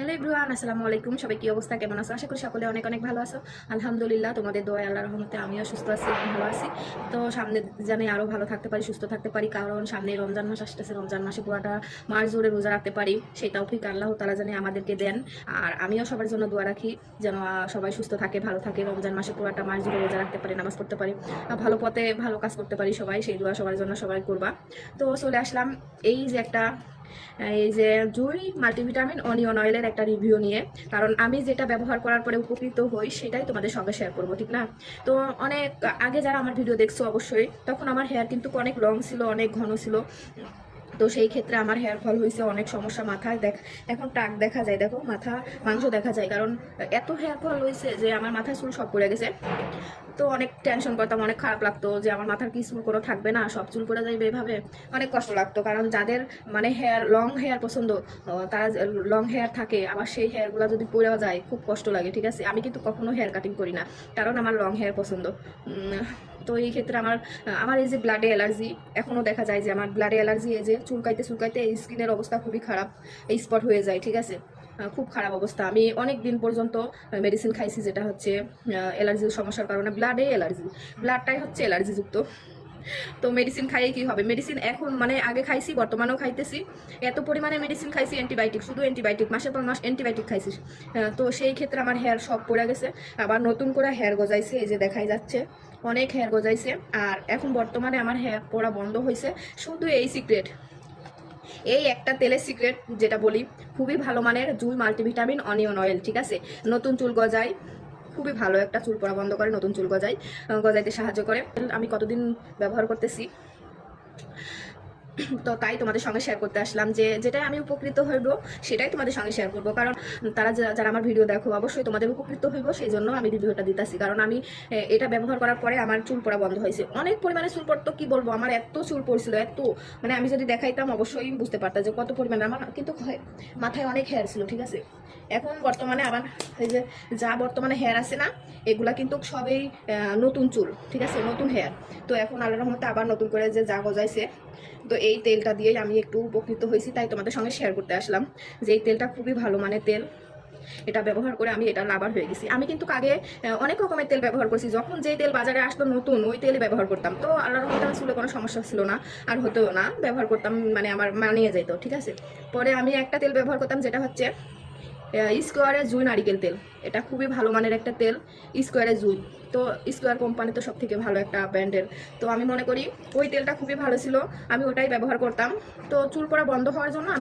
Hello everyone, আসসালামু আলাইকুম। সবাই কি অবস্থা, কেমন আছো? আশা করি সকলে অনেক অনেক ভালো আছো। আলহামদুলিল্লাহ, তোমাদের দোয়া আল্লাহর রহমতে আমিও সুস্থ আছি, ভালো আছি। তো সামনে জানি আরও ভালো থাকতে পারি, সুস্থ থাকতে পারি, কারণ সামনে রমজান মাস আসতেছে। রমজান মাসে পুরাটা মাস জুড়ে রোজা রাখতে পারি, সেই তৌফিক আল্লাহ তাআলা জানি আমাদেরকে দেন। আর আমিও সবার জন্য দোয়া রাখি যেন সবাই সুস্থ থাকে, ভালো থাকে, রমজান মাসে পুরাটা মাস জুড়ে রোজা রাখতে পারি, নামাজ পড়তে পারি, ভালো পথে ভালো কাজ করতে পারি সবাই। সেই দোয়া সবার জন্য সবাই করবা। তো চলে আসলাম এই যে জুই মাল্টিভিটামিন অনিয়ন অয়েলের একটা রিভিউ নিয়ে, কারণ আমি যেটা ব্যবহার করার পরে উপকৃত হই সেটাই তোমাদের সঙ্গে শেয়ার করবো, ঠিক না? তো অনেক আগে যারা আমার ভিডিও দেখছো অবশ্যই, তখন আমার হেয়ার কিন্তু অনেক লং ছিল, অনেক ঘন ছিল। তো সেই ক্ষেত্রে আমার হেয়ার ফল হয়েছে, অনেক সমস্যা। মাথায় এখন টাক দেখা যায়, দেখো মাথা মাংস দেখা যায়, কারণ এত হেয়ার ফল হয়েছে যে আমার মাথায় চুল সব পড়ে গেছে। তো অনেক টেনশন করতাম, অনেক খারাপ লাগতো যে আমার মাথার কি চুল কোনো থাকবে না, সব চুল পড়ে যাবে, এভাবে অনেক কষ্ট লাগতো। কারণ যাদের মানে লং হেয়ার পছন্দ, তারা লং হেয়ার থাকে, আবার সেই হেয়ারগুলো যদি পড়েও যায় খুব কষ্ট লাগে, ঠিক আছে? আমি কিন্তু কখনো হেয়ার কাটিং করি না, কারণ আমার লং হেয়ার পছন্দ। তো এই ক্ষেত্রে আমার আমার এই যে ব্লাডে অ্যালার্জি, এখনও দেখা যায় যে আমার ব্লাডে অ্যালার্জি, এই যে চুলকাইতে চুলকাইতে এই স্কিনের অবস্থা খুবই খারাপ, এই স্পট হয়ে যায়, ঠিক আছে? খুব খারাপ অবস্থা। আমি অনেক দিন পর্যন্ত মেডিসিন খাইছি, যেটা হচ্ছে অ্যালার্জির সমস্যার কারণে। ব্লাডে অ্যালার্জি, ব্লাডটাই হচ্ছে অ্যালার্জিযুক্ত। তো মেডিসিন খাইয়ে কি হবে? মেডিসিন এখন মানে আগে খাইছি, বর্তমানেও খাইতেছি। এত পরিমাণে মেডিসিন খাইছি, অ্যান্টিবায়োটিক, শুধু অ্যান্টিবায়োটিক, মাসের পর মাস অ্যান্টিবায়োটিক খাইছি। তো সেই ক্ষেত্রে আমার হেয়ার সব পড়ে গেছে, আবার নতুন করে হেয়ার গজাইছে, এই যে দেখাই যাচ্ছে অনেক হেয়ার গজাইছে। আর এখন বর্তমানে আমার হেয়ার পড়া বন্ধ হয়েছে শুধু এই সিক্রেট, এই একটা তেলের সিক্রেট যেটা বলি, খুবই ভালো মানের জুই মাল্টিভিটামিন অনিয়ন অয়েল, ঠিক আছে? নতুন চুল গজায়, খুবই ভালো একটা, চুল পড়া বন্ধ করে, নতুন চুল গজাইতে সাহায্য করে। আমি কতদিন ব্যবহার করতেছি, তো তাই তোমাদের সঙ্গে শেয়ার করতে আসলাম যে যেটাই আমি উপকৃত হইব সেটাই তোমাদের সঙ্গে শেয়ার করব। কারণ তারা যারা আমার ভিডিও দেখো অবশ্যই তোমাদের উপকৃত হইব, সেই জন্য আমি ভিডিওটা দিতেছি। কারণ আমি এটা ব্যবহার করার পরে আমার চুল পড়া বন্ধ হয়েছে। অনেক পরিমাণে চুল পড়তো, কি বলবো, আমার এত চুল পড়ছিল, এত মানে আমি যদি দেখাইতাম অবশ্যই বুঝতে পারতাম যে কত পরিমাণে। আমার কিন্তু মাথায় অনেক হেয়ার ছিল, ঠিক আছে? এখন বর্তমানে আবার এই যে যা বর্তমানে হেয়ার আছে না, এগুলা কিন্তু সবই নতুন চুল, ঠিক আছে? নতুন হেয়ার। তো এখন আল্লাহর রহমতে আবার নতুন করে যে যা গজাইছে, তো এই তেলটা দিয়েই আমি একটু উপকৃত হয়েছি, তাই তোমাদের সঙ্গে শেয়ার করতে আসলাম যে এই তেলটা খুবই ভালো মানের তেল। এটা ব্যবহার করে আমি এটা লাভার হয়ে গেছি। আমি কিন্তু আগে অনেক রকমের তেল ব্যবহার করছি, যখন যেই তেল বাজারে আসতো নতুন, ওই তেলই ব্যবহার করতাম। তো আল্লাহর রহমতে আমার চুলে কোনো সমস্যা ছিল না, আর হতেও না, ব্যবহার করতাম, মানে আমার মানিয়ে যেত, ঠিক আছে? পরে আমি একটা তেল ব্যবহার করতাম, যেটা হচ্ছে স্কোয়ারের জুই নারিকেল তেল। এটা খুবই ভালো মানের একটা তেল, স্কোয়ারের জুই। তো স্কোয়ার কোম্পানি তো সব থেকে ভালো একটা ব্র্যান্ডের। তো আমি মনে করি ওই তেলটা খুবই ভালো ছিল, আমি ওটাই ব্যবহার করতাম। তো চুল পড়া বন্ধ হওয়ার জন্য